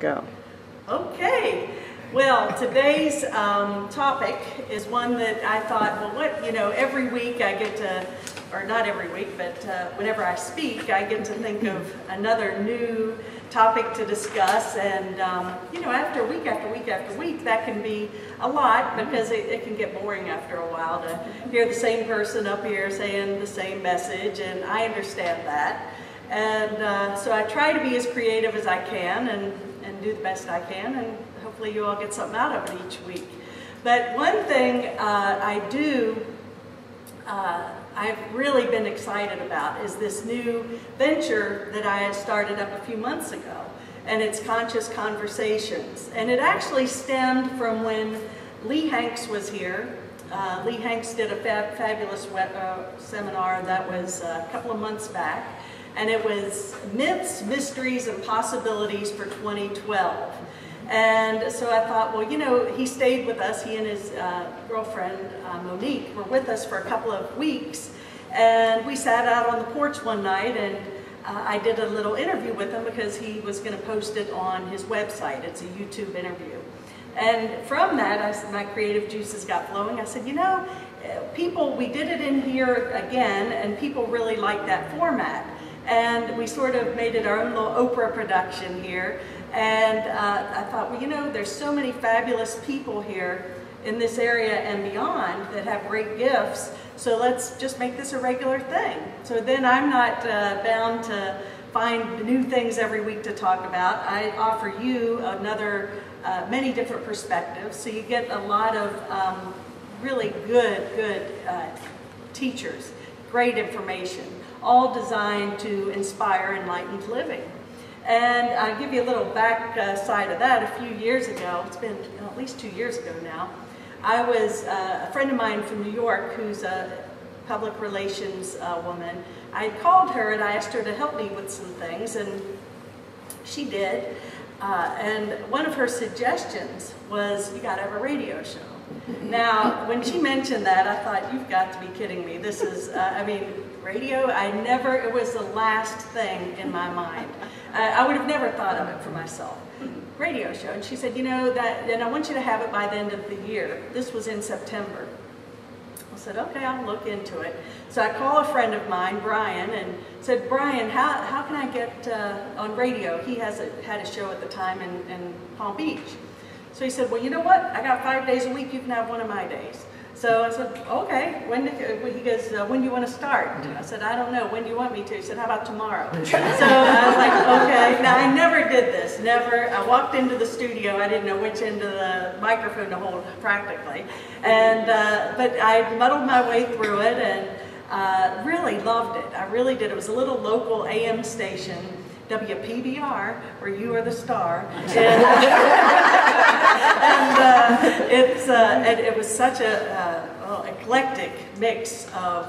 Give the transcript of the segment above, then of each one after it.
Go. Okay. Well, today's topic is one that I thought, well, every week I get to, or not every week, but whenever I speak, I get to think of another new topic to discuss. And, after week after week after week, that can be a lot because it can get boring after a while to hear the same person up here saying the same message, and I understand that. And so I try to be as creative as I can and do the best I can, and hopefully you all get something out of it each week. But one thing I've really been excited about is this new venture that I had started up a few months ago, and it's Conscious Conversations. And it actually stemmed from when Lee Hanks was here. Lee Hanks did a fabulous seminar that was a couple of months back, and it was Myths, Mysteries, and Possibilities for 2012. And so I thought, well, he stayed with us. He and his girlfriend, Monique, were with us for a couple of weeks. And we sat out on the porch one night, and I did a little interview with him because he was going to post it on his website. It's a YouTube interview. And from that, my creative juices got flowing. I said, we did it in here again, and people really like that format. And we sort of made it our own little Oprah production here. And I thought, well, there's so many fabulous people here in this area and beyond that have great gifts, so let's just make this a regular thing. So then I'm not bound to find new things every week to talk about. I offer you many different perspectives, so you get a lot of really good teachers, great information, all designed to inspire enlightened living. And I'll give you a little back side of that. A few years ago, it's been at least 2 years ago now, I was a friend of mine from New York who's a public relations woman. I called her and I asked her to help me with some things, and she did. And one of her suggestions was, you got to have a radio show. Now, when she mentioned that, I thought, you've got to be kidding me. This is, radio, it was the last thing in my mind. I would have never thought of it for myself. Radio show. And she said, and I want you to have it by the end of the year. This was in September. I said, okay, I'll look into it. So I called a friend of mine, Brian, and said, Brian, how can I get on radio? He had a show at the time in Palm Beach. So he said, well, you know what? I got 5 days a week. You can have one of my days. So I said, okay. He goes, when do you want to start? I said, I don't know. When do you want me to? He said, how about tomorrow? So I was like, okay. Now, I never did this. Never. I walked into the studio. I didn't know which end of the microphone to hold, practically. And but I muddled my way through it and really loved it. I really did. It was a little local AM station, WPBR, where you are the star. And it was such a eclectic mix of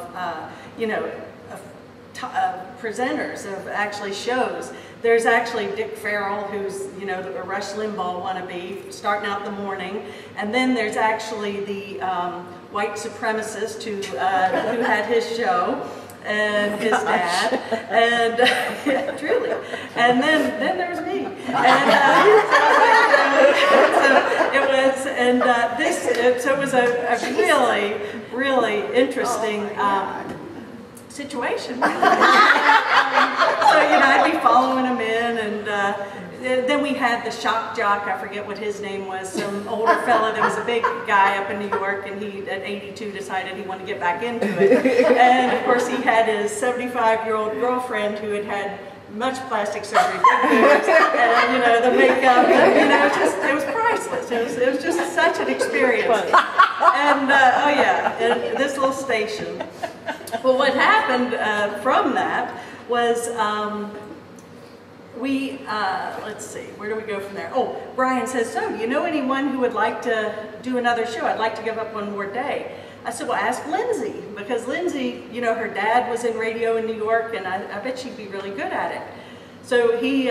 presenters, of actually shows. There's actually Dick Farrell, who's a Rush Limbaugh wannabe, starting out in the morning, and then there's actually the white supremacist who had his show. And his dad, and yeah, truly, and then there's me, and so it was a really interesting situation. So I'd be following him in, and then we had the shock jock, I forget what his name was, some older fella that was a big guy up in New York, and he, at 82, decided he wanted to get back into it. And of course he had his 75-year-old girlfriend who had much plastic surgery, big boobs, and the makeup, and it was priceless. It was just such an experience. And and this little station. Well, what happened from that was let's see, where do we go from there? Oh, Brian says, so do you know anyone who would like to do another show? I'd like to give up one more day. I said, well, ask Lindsay, because Lindsay, her dad was in radio in New York, and I bet she'd be really good at it. So he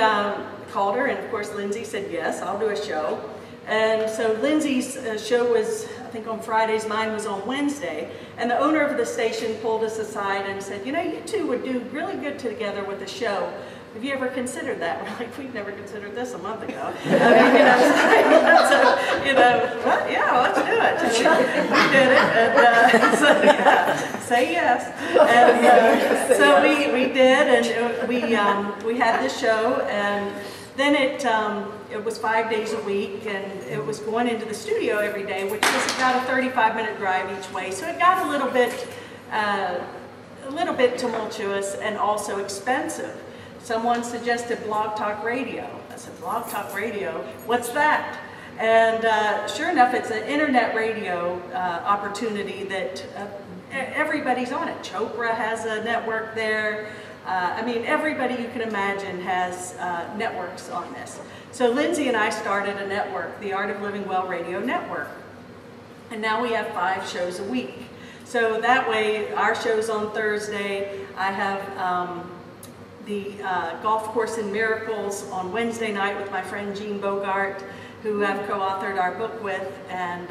called her, and of course Lindsay said, yes, I'll do a show. And so Lindsay's show was, I think, on Fridays, mine was on Wednesday, and the owner of the station pulled us aside and said, you two would do really good together with a show, have you ever considered that? We're like, we've never considered this a month ago. I mean, so, well, yeah, let's do it. So we did it, and so yeah, say yes. And so we did, and we had this show, and then it was 5 days a week, and it was going into the studio every day, which was about a 35-minute drive each way. So it got a little bit tumultuous and also expensive. Someone suggested Blog Talk Radio. I said, Blog Talk Radio? What's that? And sure enough, it's an internet radio opportunity that everybody's on it. Chopra has a network there. I mean, everybody you can imagine has networks on this. So Lindsay and I started a network, the Art of Living Well Radio Network. And now we have 5 shows a week. So that way, our show's on Thursday. I have the Golf Course in Miracles on Wednesday night with my friend Jean Bogart, who I've co-authored our book with. And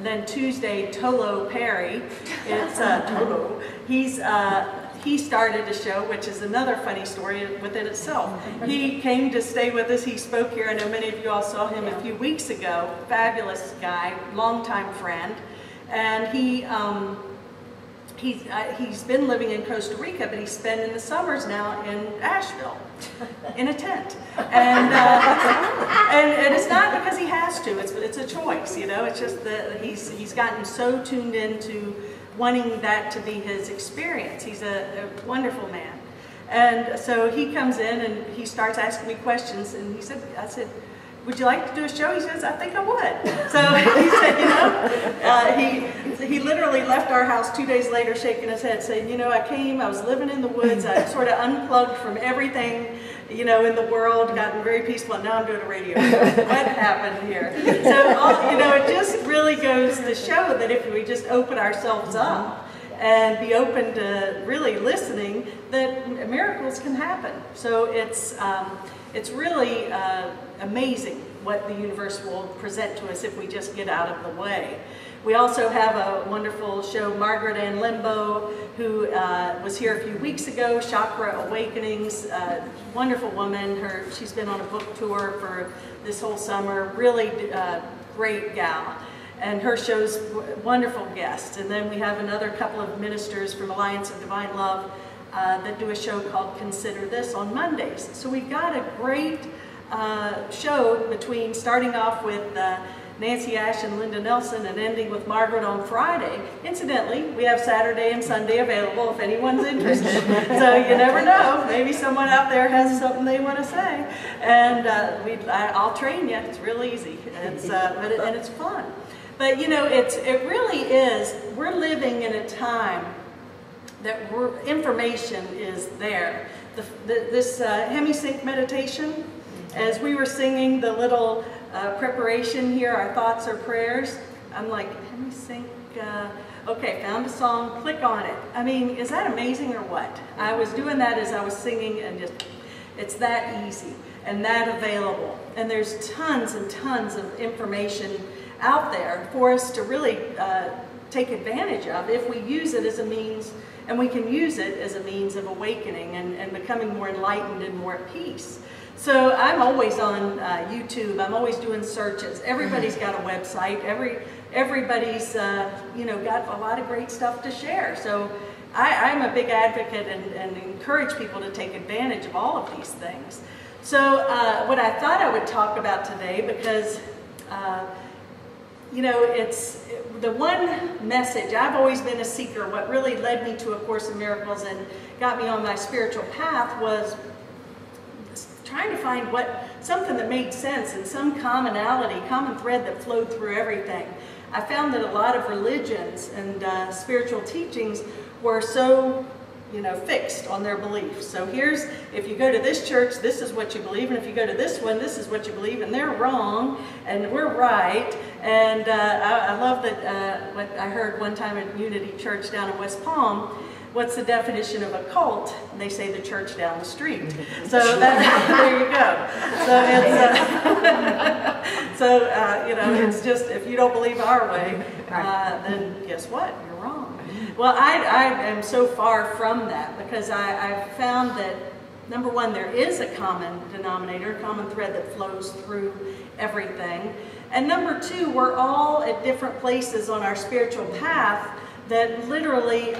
then Tuesday, Tolo Perry, it's Tolo. He started a show, which is another funny story within itself. He came to stay with us. He spoke here. I know many of you all saw him a few weeks ago. Fabulous guy, longtime friend. And he's been living in Costa Rica, but he's spending the summers now in Asheville in a tent. And it's not because he has to. It's a choice, you know. It's just that he's gotten so tuned into wanting that to be his experience. He's a wonderful man. And so he comes in and he starts asking me questions, and I said, would you like to do a show? He says, I think I would. So he said, he literally left our house 2 days later shaking his head saying, I was living in the woods, I sort of unplugged from everything, in the world, gotten very peaceful, and now I'm doing a radio show. What happened here? So, it just really goes to show that if we just open ourselves up and be open to really listening, that miracles can happen. So it's really amazing what the universe will present to us if we just get out of the way. We also have a wonderful show, Margaret Ann Limbo, who was here a few weeks ago, Chakra Awakenings, wonderful woman. She's been on a book tour for this whole summer, really great gal. And her show's wonderful guests. And then we have another couple of ministers from Alliance of Divine Love that do a show called Consider This on Mondays. So we've got a great show between starting off with Nancy Ash and Linda Nelson and ending with Margaret on Friday. Incidentally, we have Saturday and Sunday available if anyone's interested. So you never know. Maybe someone out there has something they want to say. And I'll train you. It's real easy. And it's fun. But it really is. We're living in a time that information is there. This hemisync meditation, as we were singing the little preparation here, our thoughts or prayers, I'm like, hemisync, okay, found a song, click on it. I mean, is that amazing or what? I was doing that as I was singing, and it's that easy and that available. And there's tons and tons of information out there for us to really take advantage of if we use it as a means, and we can use it as a means of awakening and becoming more enlightened and more at peace. So I'm always on YouTube. I'm always doing searches. Everybody's got a website. Everybody's got a lot of great stuff to share. So I'm a big advocate and encourage people to take advantage of all of these things. So what I thought I would talk about today, because it's the one message. I've always been a seeker. What really led me to A Course in Miracles and got me on my spiritual path was trying to find something that made sense and some commonality, common thread that flowed through everything. I found that a lot of religions and spiritual teachings were so fixed on their beliefs. So if you go to this church, this is what you believe, and if you go to this one, this is what you believe, and they're wrong, and we're right. And I love that what I heard one time at Unity Church down in West Palm, what's the definition of a cult? And they say the church down the street. So there you go. So it's just, if you don't believe our way, then guess what? You're wrong. Well, I am so far from that, because I've found that number one, there is a common denominator, a common thread that flows through everything. And number two, we're all at different places on our spiritual path that literally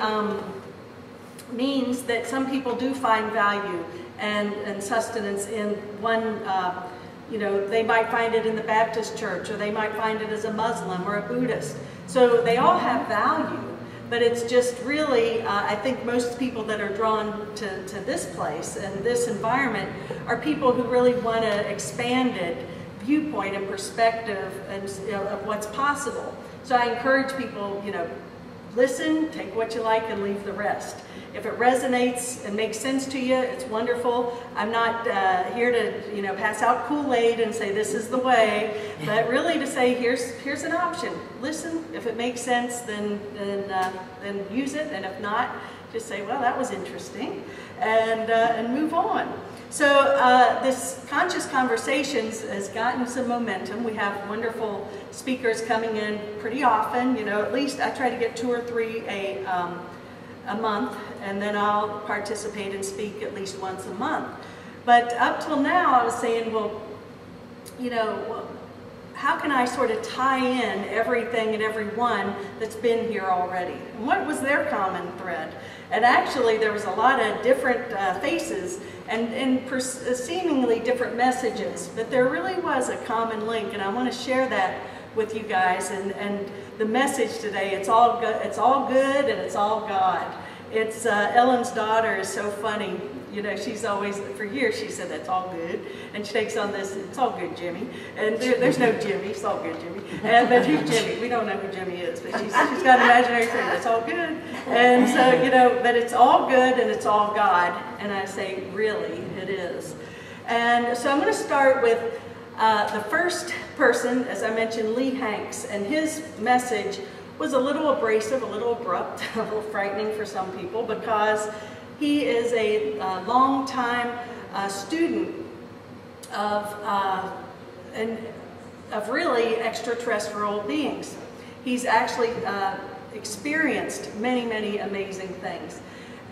means that some people do find value and sustenance in one, you know, they might find it in the Baptist church, or they might find it as a Muslim or a Buddhist. So they all have value, but it's just really, I think most people that are drawn to this place and this environment are people who really want an expanded viewpoint and perspective and, you know, of what's possible. So I encourage people, you know, listen, take what you like and leave the rest. If it resonates and makes sense to you, it's wonderful. I'm not here to, you know, pass out Kool-Aid and say this is the way, but really to say here's an option. Listen. If it makes sense, then use it, and if not, just say, well, that was interesting, and move on. So this Conscious Conversations has gotten some momentum. We have wonderful speakers coming in pretty often. You know, at least I try to get 2 or 3 a month, and then I'll participate and speak at least once a month. But up till now, I was saying, well, you know, how can I sort of tie in everything and everyone that's been here already? And what was their common thread? And actually, there was a lot of different faces and seemingly different messages, but there really was a common link, and I want to share that with you guys. And the message today, it's all good, and it's all God. It's Ellen's daughter is so funny. You know, she's always, for years, she said, that's all good. And she takes on this, it's all good, Jimmy. And there's no Jimmy, it's all good, Jimmy. But who's Jimmy? We don't know who Jimmy is, but she's got an imaginary friend, that's all good. And so, you know, but it's all good and it's all God. And I say, really, it is. And so I'm going to start with the first person, as I mentioned, Lee Hanks. And his message was a little abrasive, a little abrupt, a little frightening for some people, because he is a long-time student of really extraterrestrial beings. He's actually experienced many, many amazing things,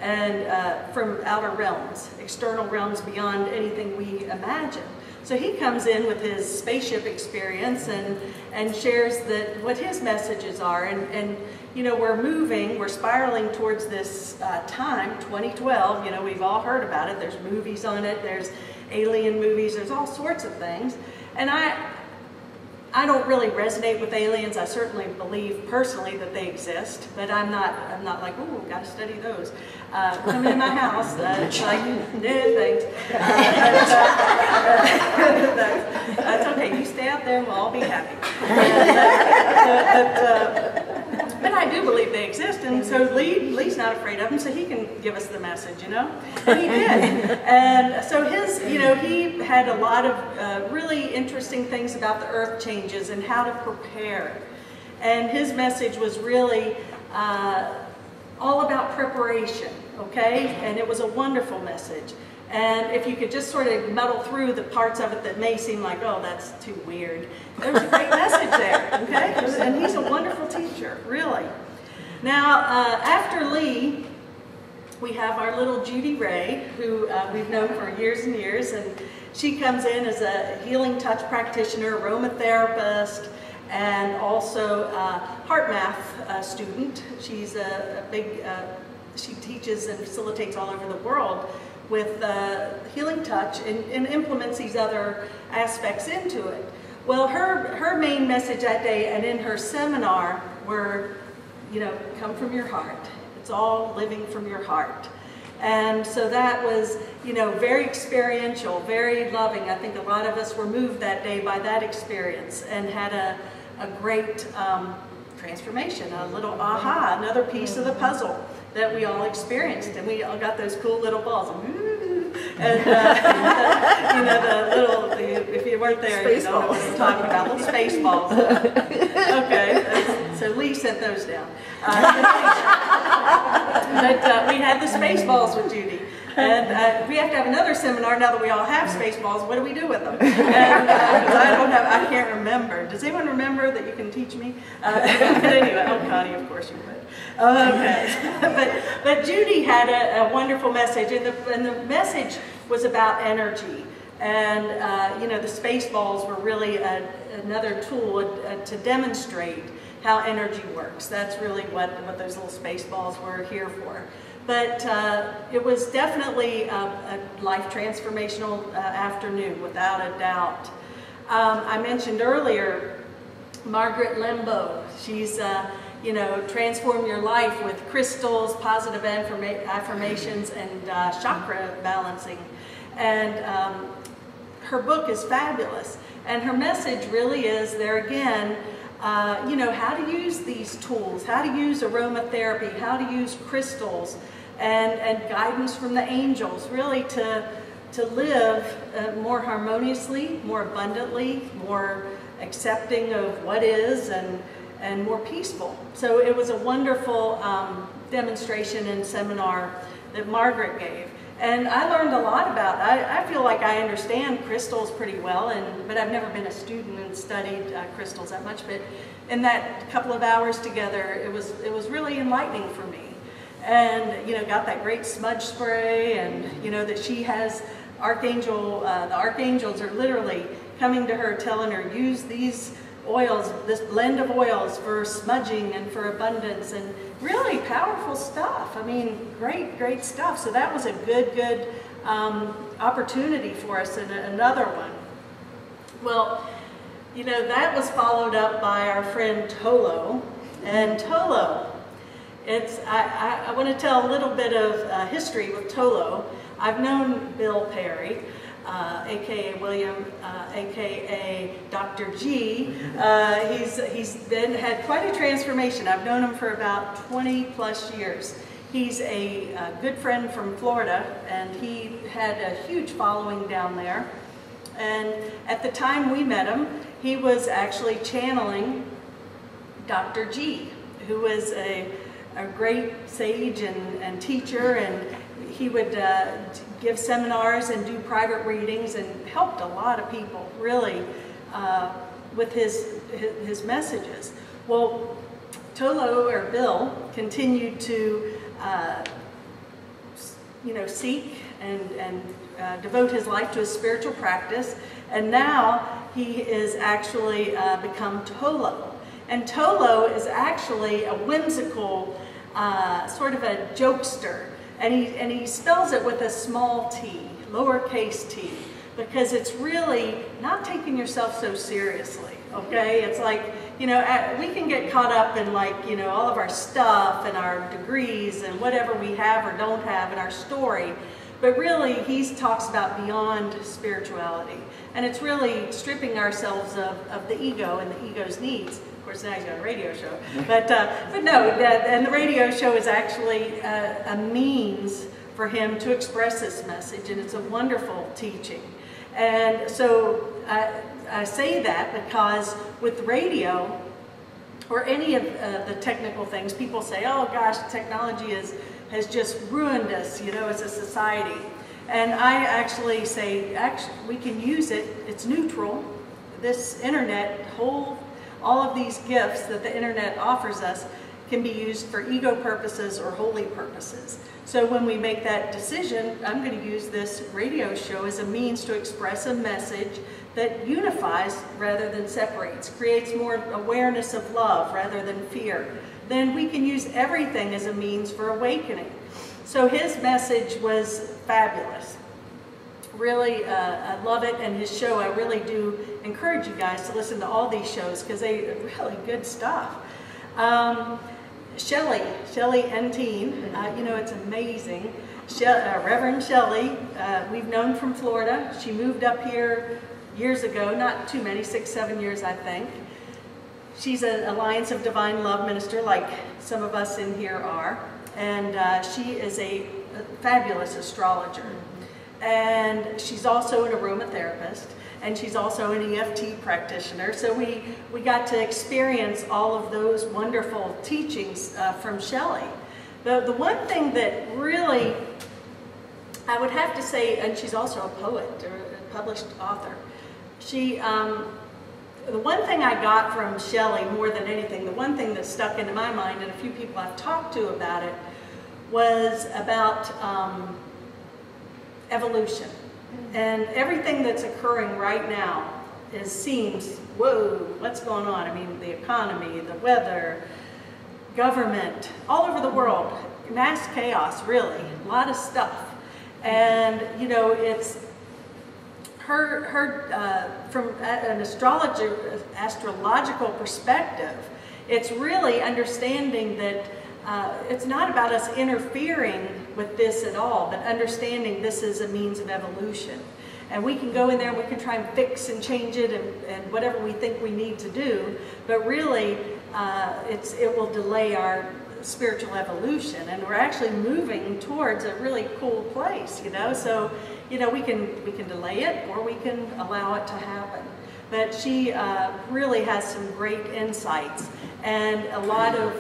and from outer realms, external realms beyond anything we imagine. So he comes in with his spaceship experience and shares what his messages are. And you know, we're spiraling towards this time, 2012. You know, we've all heard about it. There's movies on it. There's alien movies. There's all sorts of things. And I don't really resonate with aliens. I certainly believe personally that they exist, but I'm not like, ooh, got to study those. Come in my house, it's like, no thanks. That's okay. You stay out there, and we'll all be happy. But I do believe they exist, and so Lee's not afraid of them, so he can give us the message, you know. And he did. And so he had a lot of really interesting things about the Earth changes and how to prepare. And his message was really all about preparation, okay? And it was a wonderful message. And if you could just sort of muddle through the parts of it that may seem like, oh, that's too weird, there was a great message there, okay? And he's a wonderful teacher, really. Now, after Lee, we have our little Judy Ray, who we've known for years and years, and she comes in as a healing touch practitioner, aromatherapist, and also heart math student. She's a big, she teaches and facilitates all over the world with healing touch and implements these other aspects into it. Well, her main message that day and in her seminar were, you know, come from your heart. It's all living from your heart. And so that was, you know, very experiential, very loving. I think a lot of us were moved that day by that experience and had a great transformation, a little aha, another piece of the puzzle that we all experienced. And we all got those cool little balls. And, you know, if you weren't there, you don't know what I'm talking about, little space balls. Okay, so Lee sent those down. But we had the space balls with Judy. And we have to have another seminar now that we all have space balls. What do we do with them? And I can't remember. Does anyone remember that you can teach me? But anyway, oh, Connie, of course you would. Okay. but Judy had a wonderful message, and the message was about energy. And, you know, the space balls were really another tool to demonstrate how energy works. That's really what those little space balls were here for. But it was definitely a life transformational afternoon, without a doubt. I mentioned earlier Margaret Limbo. She's, you know, transform your life with crystals, positive affirmations, and chakra balancing. And her book is fabulous. And her message really is, there again, you know, how to use these tools, how to use aromatherapy, how to use crystals, and guidance from the angels, really to live more harmoniously, more abundantly, more accepting of what is, and more peaceful. So it was a wonderful demonstration and seminar that Margaret gave. And I learned a lot about it. I feel like I understand crystals pretty well, but I've never been a student and studied crystals that much. But in that couple of hours together, it was really enlightening for me. And, you know, got that great smudge spray, and, you know, that she has the archangels are literally coming to her, telling her, use these oils, this blend of oils for smudging and for abundance, and really powerful stuff. I mean, great stuff. So that was a good opportunity for us, and another one. Well, you know, that was followed up by our friend Tolo. And Tolo, I want to tell a little bit of history with Tolo. I've known Bill Perry, aka William, aka Dr. G. He's had quite a transformation. I've known him for about 20 plus years. He's a good friend from Florida, and he had a huge following down there. And at the time we met him, he was actually channeling Dr. G, who was a great sage and teacher, and he would give seminars and do private readings, and helped a lot of people, really, with his messages. Well, Tolo, or Bill, continued to you know, seek and devote his life to his spiritual practice, and now he is actually become Tolo. And Tolo is actually a whimsical, sort of a jokester. And he spells it with a small t, lowercase t, because it's really not taking yourself so seriously, okay? It's like, you know, we can get caught up in, like, you know, all of our stuff and our degrees and whatever we have or don't have in our story. But really, he talks about beyond spirituality. And it's really stripping ourselves of the ego and the ego's needs. Of course, now he's got a radio show. But no, and the radio show is actually a means for him to express this message, and it's a wonderful teaching. And so I say that because with radio, or any of the technical things, people say, oh gosh, technology has just ruined us, you know, as a society. And I actually say, we can use it, it's neutral. This internet, all of these gifts that the internet offers us can be used for ego purposes or holy purposes. So when we make that decision, I'm going to use this radio show as a means to express a message that unifies rather than separates, creates more awareness of love rather than fear. Then we can use everything as a means for awakening. So his message was fabulous. Really, I love it, and his show, I really do encourage you guys to listen to all these shows, because they're really good stuff. Shelley Entine, you know, it's amazing. Reverend Shelley, we've known from Florida. She moved up here years ago, not too many, 6, 7 years, I think. She's an Alliance of Divine Love minister, like some of us in here are, and she is a fabulous astrologer. And she's also an aromatherapist, and she's also an EFT practitioner. So we got to experience all of those wonderful teachings from Shelley. The one thing that really, I would have to say, and she's also a poet, or a published author, she the one thing I got from Shelley more than anything, the one thing that stuck into my mind, and a few people I've talked to about it, was about evolution. And everything that's occurring right now seems, whoa, what's going on? I mean, the economy, the weather, government, all over the world, mass chaos, really, a lot of stuff. And, you know, it's from an astrological perspective, it's really understanding that it's not about us interfering with this at all, but understanding this is a means of evolution. And we can go in there and we can try and fix and change it and whatever we think we need to do, but really it will delay our spiritual evolution, and we're actually moving towards a really cool place, you know. So, you know, we can delay it or we can allow it to happen. But she really has some great insights, and a lot of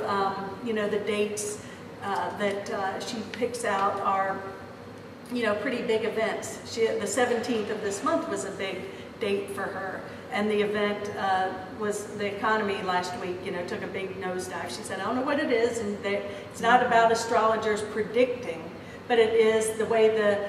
you know, the dates that she picks out are, you know, pretty big events. The 17th of this month was a big date for her. And the event was the economy last week, you know, took a big nosedive. She said, I don't know what it is, and it's not about astrologers predicting, but it is the way the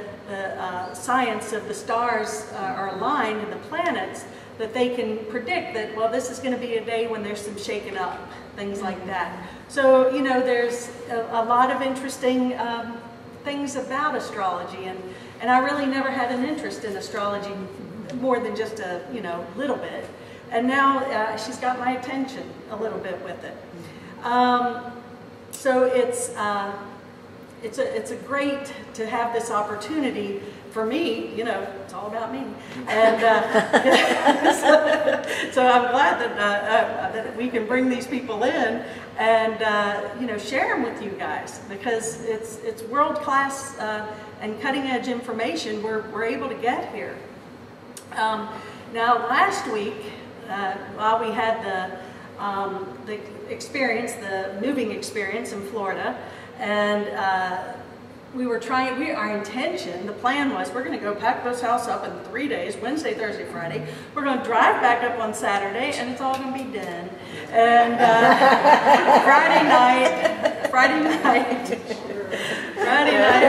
science of the stars are aligned and the planets, that they can predict that, well, this is going to be a day when there's some shaking up, things like that. So, you know, there's a lot of interesting things about astrology, and I really never had an interest in astrology more than just a, you know, little bit. And now she's got my attention a little bit with it. So it's a great to have this opportunity for me. You know, it's all about me. And so I'm glad that we can bring these people in and you know, share them with you guys, because it's world class and cutting edge information we're able to get here. Now, last week, while we had the experience, the moving experience in Florida, and we were trying, our intention, the plan was, we're going to go pack this house up in 3 days, Wednesday, Thursday, Friday. We're going to drive back up on Saturday, and it's all going to be done. And Friday night,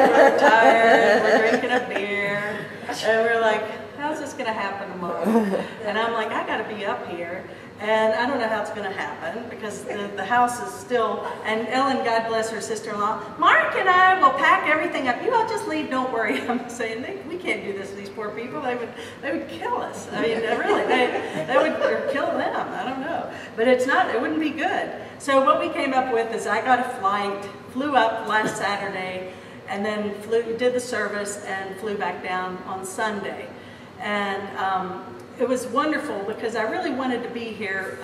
we're tired, we're drinking a beer, and we're like, how's this going to happen tomorrow? And I'm like, I got to be up here, and I don't know how it's going to happen, because the house is still, and Ellen, God bless her sister-in-law, Mark and I will pack everything up. You all just leave, don't worry. I'm saying, we can't do this to these poor people. They would kill us. I mean, really, they would, or kill them. I don't know. But it's not, it wouldn't be good. So what we came up with is I got a flight, flew up last Saturday, and then did the service and flew back down on Sunday. And it was wonderful, because I really wanted to be here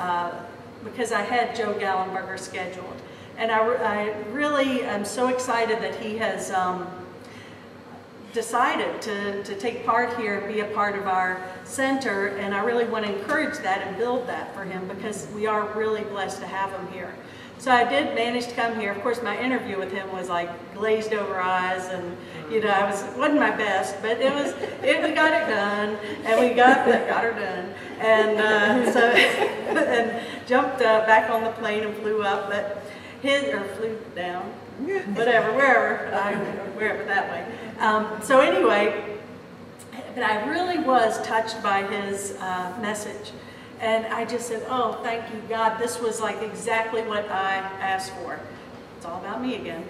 because I had Joe Gallenberger scheduled. And I really am so excited that he has decided to take part here and be a part of our center. And I really want to encourage that and build that for him, because we are really blessed to have him here. So I did manage to come here. Of course, my interview with him was like glazed over eyes, and you know, wasn't my best, but we got it done, and we got her done, and so and jumped back on the plane and flew up, but flew down, whatever, wherever that way. So anyway, but I really was touched by his message. And I just said, oh, thank you, God. This was like exactly what I asked for. It's all about me again.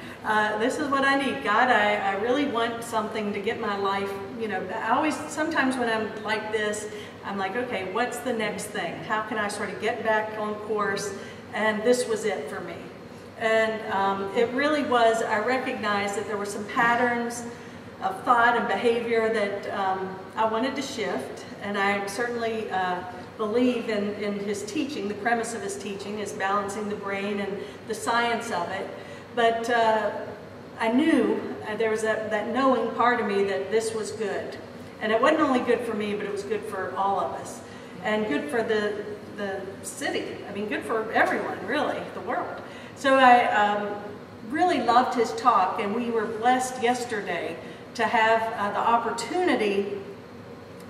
This is what I need. God, I really want something to get my life, you know, I always, sometimes when I'm like this, I'm like, okay, what's the next thing? How can I sort of get back on course? And this was it for me. And it really was, I recognized that there were some patterns of thought and behavior that I wanted to shift. And I certainly believe in his teaching. The premise of his teaching is balancing the brain and the science of it. But I knew, there was that knowing part of me that this was good. And it wasn't only good for me, but it was good for all of us. And good for the city. I mean, good for everyone, really, the world. So I really loved his talk, and we were blessed yesterday to have the opportunity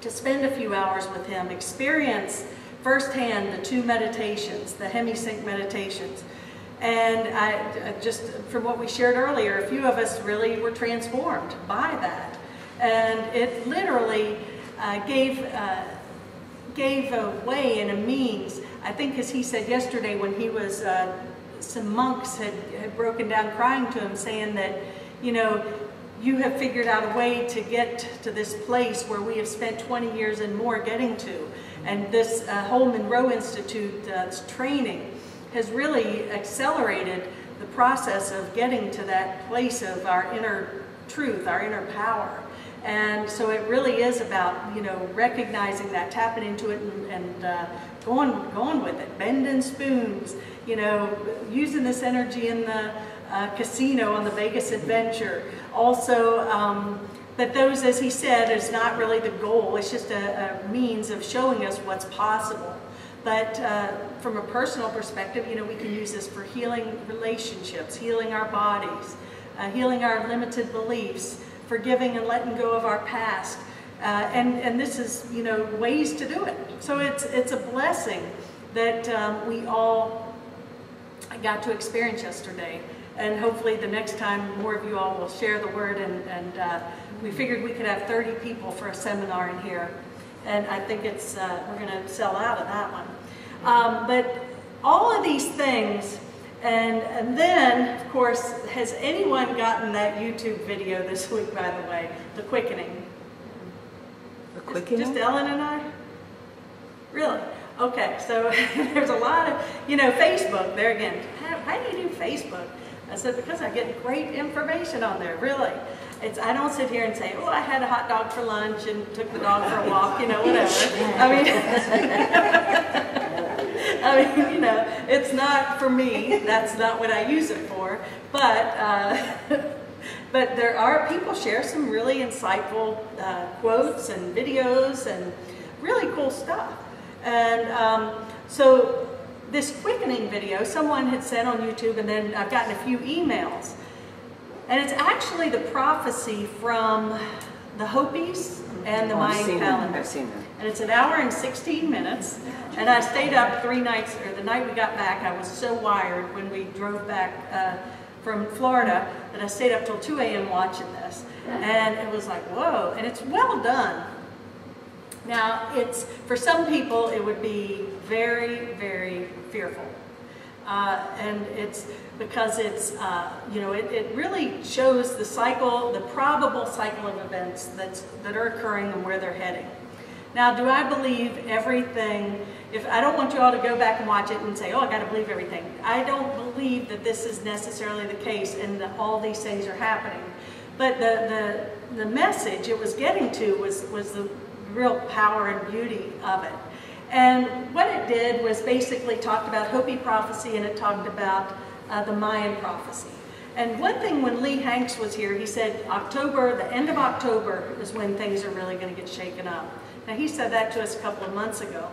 to spend a few hours with him, experience firsthand the two meditations, the hemisync meditations. And I just, from what we shared earlier, a few of us really were transformed by that. And it literally gave a way and a means. I think, as he said yesterday when he was, some monks had broken down crying to him, saying that, you know, you have figured out a way to get to this place where we have spent 20 years and more getting to. And this whole Monroe Institute's training has really accelerated the process of getting to that place of our inner truth, our inner power. And so it really is about, you know, recognizing that, tapping into it, and going with it, bending spoons, you know, using this energy in the casino on the Vegas adventure. Also, that those, as he said, is not really the goal. It's just a means of showing us what's possible. But from a personal perspective, you know, we can use this for healing relationships, healing our bodies, healing our limited beliefs, forgiving and letting go of our past. And this is, you know, ways to do it. So it's a blessing that we all got to experience yesterday. And hopefully the next time more of you all will share the word, and we figured we could have 30 people for a seminar in here. And I think it's, we're going to sell out of that one. But all of these things, and then, of course, has anyone gotten that YouTube video this week, by the way, The Quickening? The Quickening? Just Ellen and I? Really? Okay, so there's a lot of, you know, Facebook, there again, how do you do Facebook? I said, because I get great information on there, really. I don't sit here and say, oh, I had a hot dog for lunch and took the dog for a walk, you know, whatever. I mean, you know, it's not for me. That's not what I use it for. But but there are people share some really insightful quotes and videos and really cool stuff. And so this quickening video, someone had sent on YouTube, and then I've gotten a few emails. And it's actually the prophecy from the Hopis and the Mayan calendar. I've seen them. And it's 1 hour and 16 minutes. And I stayed up 3 nights, or the night we got back, I was so wired when we drove back from Florida that I stayed up till 2 a.m. watching this. And it was like, whoa, and it's well done. Now, it's, for some people, it would be very, very fearful. And it's because it's, you know, it really shows the cycle, the probable cycle of events that are occurring and where they're heading. Now, do I believe everything? If I don't want you all to go back and watch it and say, oh, I got to believe everything. I don't believe that this is necessarily the case and that all these things are happening. But the message it was getting to was the real power and beauty of it. And what it did was basically talked about Hopi prophecy, and it talked about the Mayan prophecy. And one thing, when Lee Hanks was here, he said October, the end of October is when things are really going to get shaken up. Now, he said that to us a couple of months ago.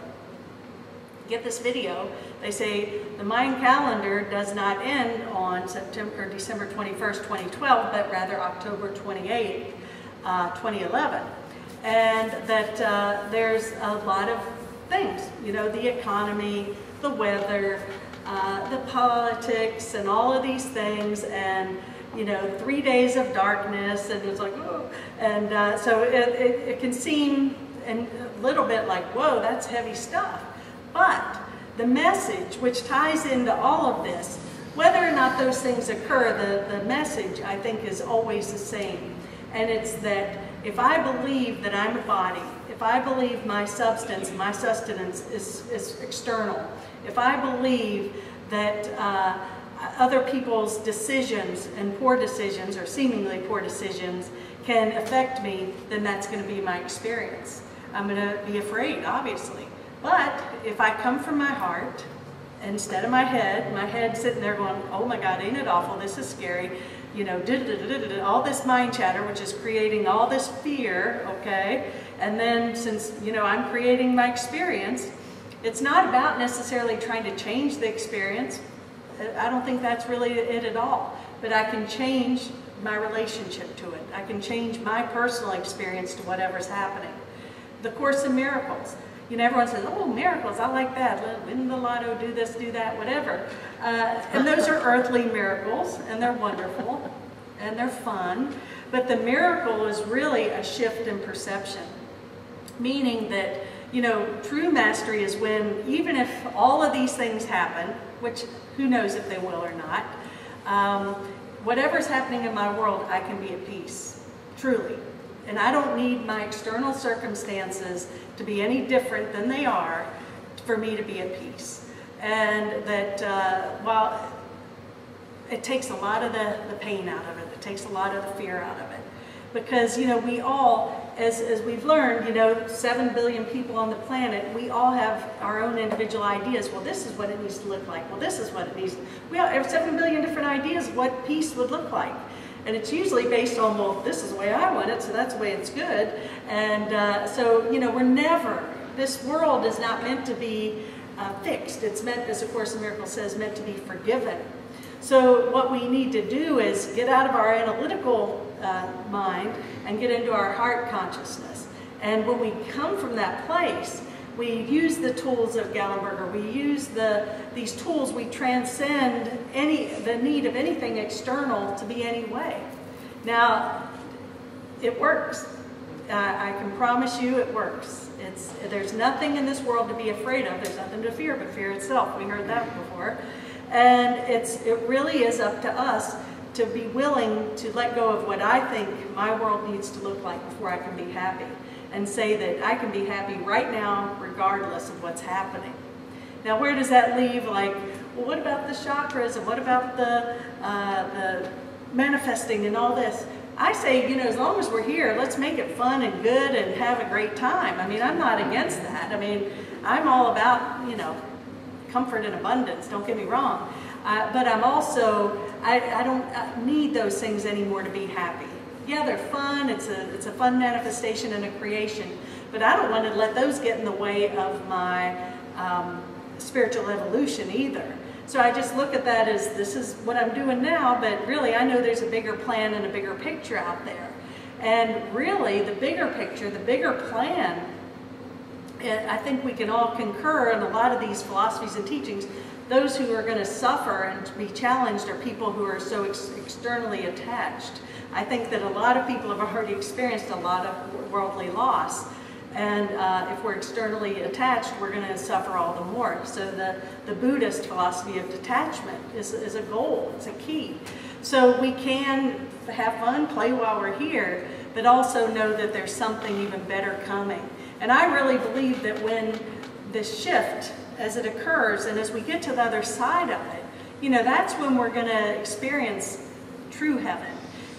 Get this video. They say the Mayan calendar does not end on December 21st, 2012, but rather October 28th, 2011. And that there's a lot of things, you know, the economy, the weather, the politics, and all of these things, and, you know, 3 days of darkness, and it's like, oh, and so it can seem a little bit like, whoa, that's heavy stuff. But the message, which ties into all of this, whether or not those things occur, the message, I think, is always the same. And it's that if I believe that I'm a body, if I believe my substance, my sustenance is external, if I believe that other people's decisions and poor decisions, or seemingly poor decisions, can affect me, then that's going to be my experience. I'm going to be afraid, obviously. But if I come from my heart, instead of my head sitting there going, oh my God, ain't it awful, this is scary, you know, all this mind chatter, which is creating all this fear, okay? And then since, you know, I'm creating my experience, it's not about necessarily trying to change the experience. I don't think that's really it at all. But I can change my relationship to it. I can change my personal experience to whatever's happening. The Course in Miracles. You know, everyone says, oh, miracles, I like that. Win the lotto, do this, do that, whatever. And those are earthly miracles, and they're wonderful, and they're fun. But the miracle is really a shift in perception, meaning that, you know, true mastery is when, even if all of these things happen, which who knows if they will or not, whatever's happening in my world, I can be at peace, truly. And I don't need my external circumstances to be any different than they are for me to be at peace. And that while it takes a lot of the pain out of it, it takes a lot of the fear out of it. Because, you know, we all, as we've learned, you know, 7 billion people on the planet, we all have our own individual ideas. Well, this is what it needs to look like. Well, this is what it needs. We all have 7 billion different ideas of what peace would look like. And it's usually based on, well, this is the way I want it, so that's the way it's good. And so, you know, we're never, this world is not meant to be fixed. It's meant, as A Course in Miracles says, meant to be forgiven. So what we need to do is get out of our analytical mind and get into our heart consciousness. And when we come from that place, we use the tools of Gallenberger. We use these tools. We transcend the need of anything external to be any way. Now, it works. I can promise you it works. There's nothing in this world to be afraid of. There's nothing to fear but fear itself. We heard that before. And it really is up to us to be willing to let go of what I think my world needs to look like before I can be happy. And say that I can be happy right now regardless of what's happening. Now where does that leave? Like, well, what about the chakras and what about the manifesting and all this? I say, you know, as long as we're here, let's make it fun and good and have a great time. I mean, I'm not against that. I mean, I'm all about, you know, comfort and abundance, don't get me wrong. But I'm also, I don't need those things anymore to be happy. Yeah, they're fun, it's a fun manifestation and a creation, but I don't want to let those get in the way of my spiritual evolution either. So I just look at that as this is what I'm doing now, but really I know there's a bigger plan and a bigger picture out there. And really the bigger picture, the bigger plan, I think we can all concur in a lot of these philosophies and teachings. Those who are going to suffer and be challenged are people who are so externally attached. I think that a lot of people have already experienced a lot of worldly loss. And if we're externally attached, we're going to suffer all the more. So the Buddhist philosophy of detachment is a goal, it's a key. So we can have fun, play while we're here, but also know that there's something even better coming. And I really believe that when this shift, as it occurs, and as we get to the other side of it, you know, that's when we're going to experience true heaven.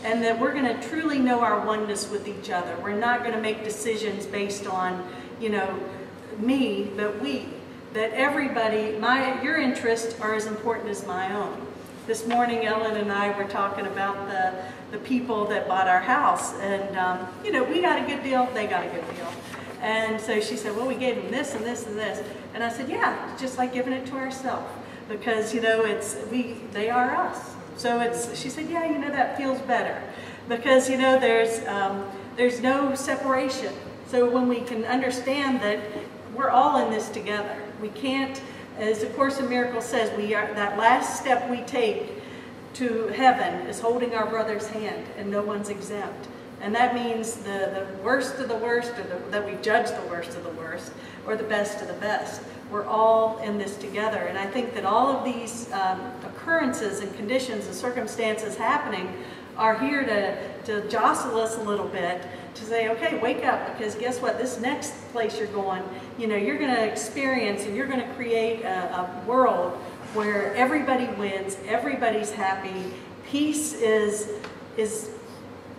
And that we're going to truly know our oneness with each other. We're not going to make decisions based on, you know, me, but we. That everybody, your interests are as important as my own. This morning, Ellen and I were talking about the people that bought our house. And, you know, we got a good deal, they got a good deal. And so she said, well, we gave them this and this and this. And I said, yeah, it's just like giving it to ourselves. Because, you know, they are us. So she said, yeah, you know, that feels better. Because, you know, there's no separation. So when we can understand that we're all in this together, we can't, as A Course in Miracles says, that last step we take to heaven is holding our brother's hand, and no one's exempt. And that means the worst of the worst, or that we judge the worst of the worst, or the best of the best. We're all in this together. And I think that all of these occurrences and conditions and circumstances happening are here to jostle us a little bit, to say, okay, wake up, because guess what? This next place you're going, you know, you're going to experience and you're going to create a world where everybody wins, everybody's happy. Peace is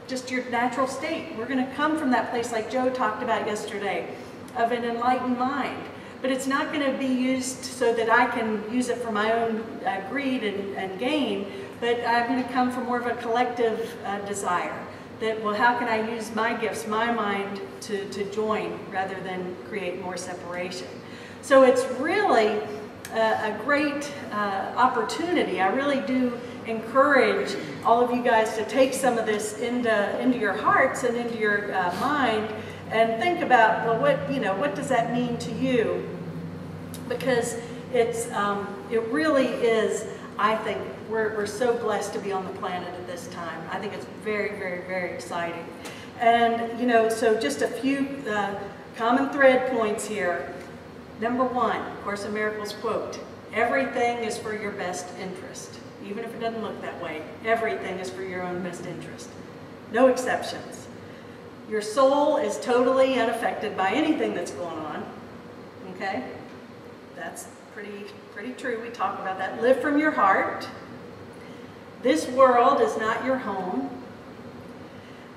just your natural state. We're going to come from that place like Joe talked about yesterday, of an enlightened mind. But it's not going to be used so that I can use it for my own greed and gain, but I'm going to come from more of a collective desire. That, well, how can I use my gifts, my mind, to join rather than create more separation? So it's really a great opportunity. I really do encourage all of you guys to take some of this into your hearts and into your mind, and think about, well, what does that mean to you? Because it really is, I think, we're so blessed to be on the planet at this time. I think it's very, very, very exciting. And, so just a few common thread points here. Number one, Course in Miracles quote, everything is for your best interest. Even if it doesn't look that way, everything is for your own best interest. No exceptions. Your soul is totally unaffected by anything that's going on. Okay? That's pretty true. We talk about that. Live from your heart. This world is not your home.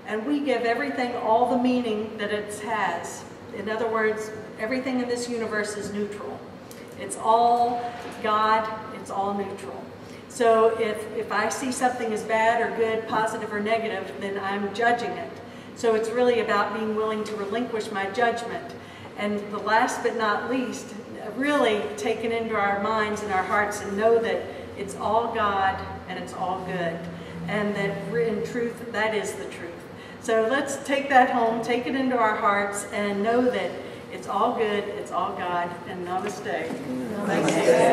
And we give everything all the meaning that it has. In other words, everything in this universe is neutral. It's all God, it's all neutral. So if I see something as bad or good, positive or negative, then I'm judging it. So it's really about being willing to relinquish my judgment. And the last but not least, really take it into our minds and our hearts and know that it's all God and it's all good. And that in truth, that is the truth. So let's take that home, take it into our hearts, and know that it's all good, it's all God, and namaste. Namaste.